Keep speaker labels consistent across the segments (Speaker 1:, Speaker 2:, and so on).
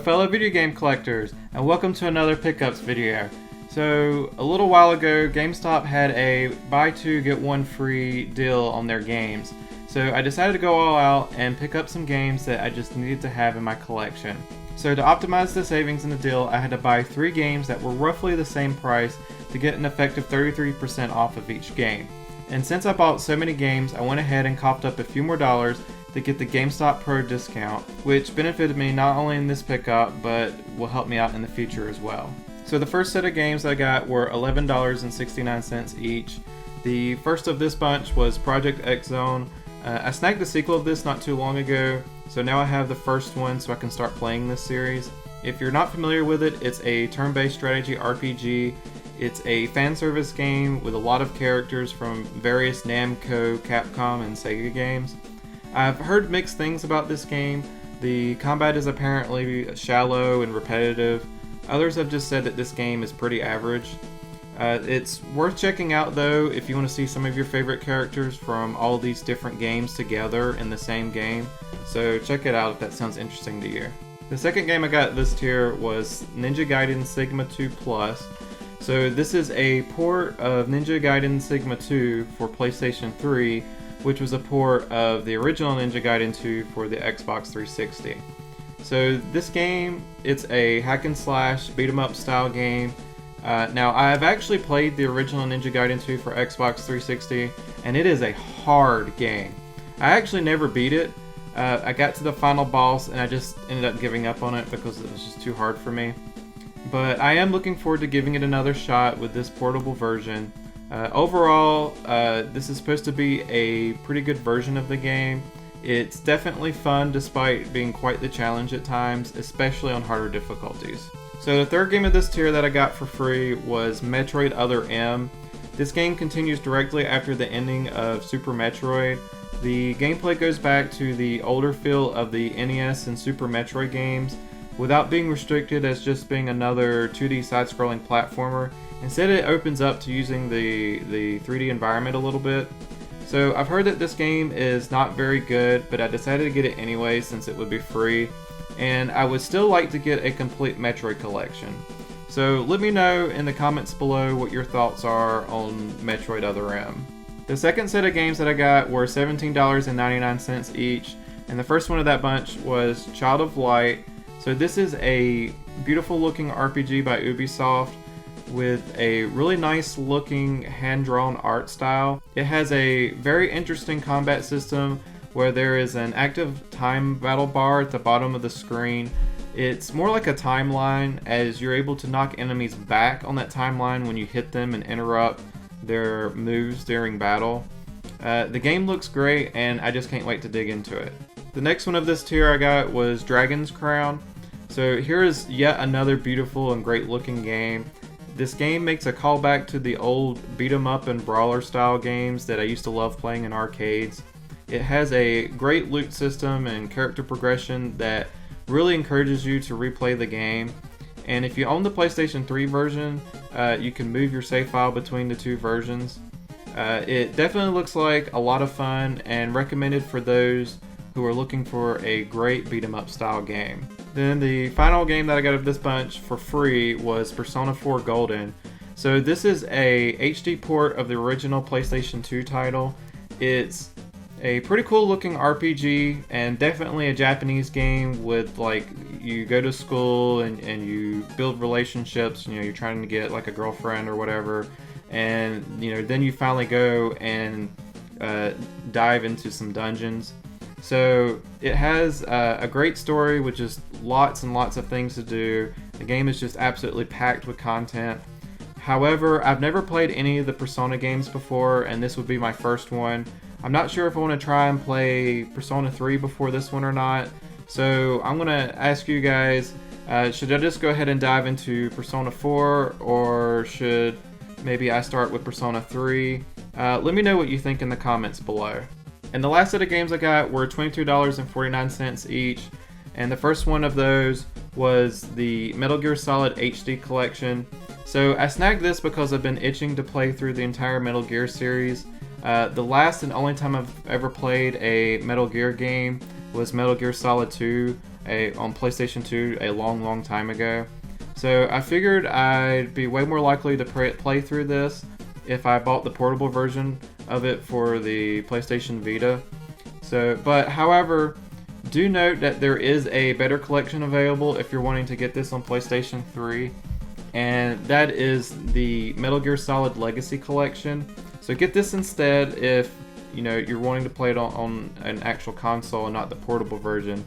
Speaker 1: fellow video game collectors, and welcome to another pickups video. So a little while ago, Gamestop had a buy two get one free deal on their games. So I decided to go all out and pick up some games that I just needed to have in my collection. So to optimize the savings in the deal, I had to buy 3 games that were roughly the same price to get an effective 33% off of each game. And since I bought so many games, I went ahead and coughed up a few more dollars to get the GameStop Pro discount, which benefited me not only in this pickup, but will help me out in the future as well. So the first set of games I got were $11.69 each. The first of this bunch was Project X Zone. I snagged the sequel of this not too long ago, so now I have the first one so I can start playing this series. If you're not familiar with it, it's a turn-based strategy RPG. It's a fan service game with a lot of characters from various Namco, Capcom, and Sega games. I've heard mixed things about this game. The combat is apparently shallow and repetitive. Others have just said that this game is pretty average. It's worth checking out though if you want to see some of your favorite characters from all these different games together in the same game. So check it out if that sounds interesting to you. The second game I got this tier was Ninja Gaiden Sigma 2 Plus. So this is a port of Ninja Gaiden Sigma 2 for PlayStation 3, which was a port of the original Ninja Gaiden 2 for the Xbox 360. So this game, it's a hack and slash beat 'em up style game. Now I've actually played the original Ninja Gaiden 2 for Xbox 360, and it is a hard game. I actually never beat it. I got to the final boss and I just ended up giving up on it because it was just too hard for me. But I am looking forward to giving it another shot with this portable version. Overall, this is supposed to be a pretty good version of the game. It's definitely fun despite being quite the challenge at times, especially on harder difficulties. So the third game of this tier that I got for free was Metroid OTHERM. This game continues directly after the ending of Super Metroid. The gameplay goes back to the older feel of the NES and Super Metroid games, without being restricted as just being another 2D side-scrolling platformer. Instead, it opens up to using the 3D environment a little bit. So I've heard that this game is not very good, but I decided to get it anyway since it would be free, and I would still like to get a complete Metroid collection. So let me know in the comments below what your thoughts are on Metroid OTHERM. The second set of games that I got were $17.99 each, and the first one of that bunch was Child of Light. So this is a beautiful looking RPG by Ubisoft with a really nice looking hand-drawn art style. It has a very interesting combat system where there is an active time battle bar at the bottom of the screen. It's more like a timeline, as you're able to knock enemies back on that timeline when you hit them and interrupt their moves during battle. The game looks great and I just can't wait to dig into it. The next one of this tier I got was Dragon's Crown. So here is yet another beautiful and great looking game. This game makes a callback to the old beat 'em up and brawler style games that I used to love playing in arcades. It has a great loot system and character progression that really encourages you to replay the game. And if you own the PlayStation 3 version, you can move your save file between the two versions. It definitely looks like a lot of fun and recommended for those who are looking for a great beat 'em up style game. Then the final game that I got of this bunch for free was Persona 4 Golden. So this is a HD port of the original PlayStation 2 title. It's a pretty cool looking RPG and definitely a Japanese game with, like, you go to school and you build relationships, you know, you're trying to get like a girlfriend or whatever, and you know, then you finally go and dive into some dungeons. So it has a great story with just lots and lots of things to do. The game is just absolutely packed with content. However, I've never played any of the Persona games before, and this would be my first one. I'm not sure if I want to try and play Persona 3 before this one or not. So I'm going to ask you guys, should I just go ahead and dive into Persona 4, or should maybe I start with Persona 3? Let me know what you think in the comments below. And the last set of games I got were $22.49 each, and the first one of those was the Metal Gear Solid HD collection. So I snagged this because I've been itching to play through the entire Metal Gear series. The last and only time I've ever played a Metal Gear game was Metal Gear Solid 2. on PlayStation 2 a long time ago. So I figured I'd be way more likely to play through this if I bought the portable version of it for the PlayStation Vita. But however, do note that there is a better collection available if you're wanting to get this on PlayStation 3, and that is the Metal Gear Solid Legacy Collection. So get this instead if you're wanting to play it on an actual console and not the portable version.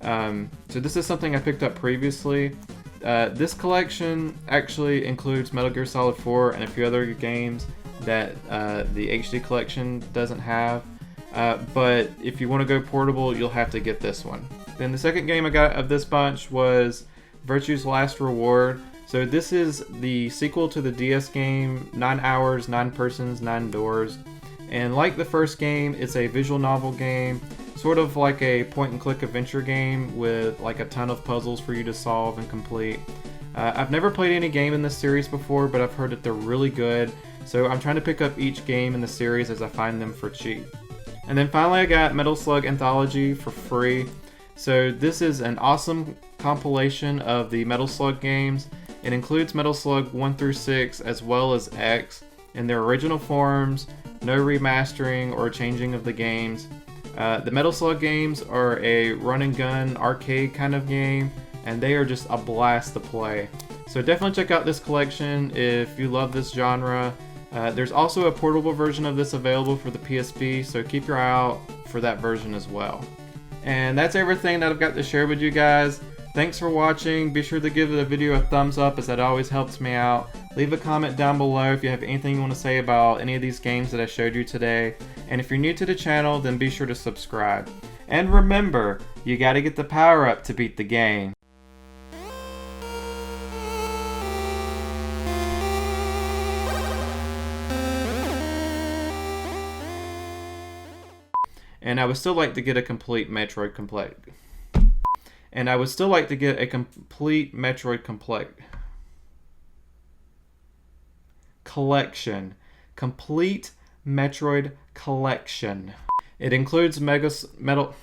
Speaker 1: So this is something I picked up previously. This collection actually includes Metal Gear Solid 4 and a few other games that the HD collection doesn't have. But if you want to go portable, you'll have to get this one. Then the second game I got of this bunch was Virtue's Last Reward. So this is the sequel to the DS game, 9 Hours, 9 Persons, 9 Doors. And like the first game, it's a visual novel game, sort of like a point-and-click adventure game with like a ton of puzzles for you to solve and complete. I've never played any game in this series before, but I've heard that they're really good. So I'm trying to pick up each game in the series as I find them for cheap. And then finally I got Metal Slug Anthology for free. So this is an awesome compilation of the Metal Slug games. It includes Metal Slug 1 through 6 as well as X in their original forms, no remastering or changing of the games. The Metal Slug games are a run and gun arcade kind of game, and they are just a blast to play. So definitely check out this collection if you love this genre. There's also a portable version of this available for the PSP, so keep your eye out for that version as well. And that's everything that I've got to share with you guys. Thanks for watching. Be sure to give the video a thumbs up, as that always helps me out. Leave a comment down below if you have anything you want to say about any of these games that I showed you today. And if you're new to the channel, then be sure to subscribe. And remember, you gotta get the power up to beat the game. And I would still like to get a complete Metroid collection. Complete Metroid collection. It includes Metal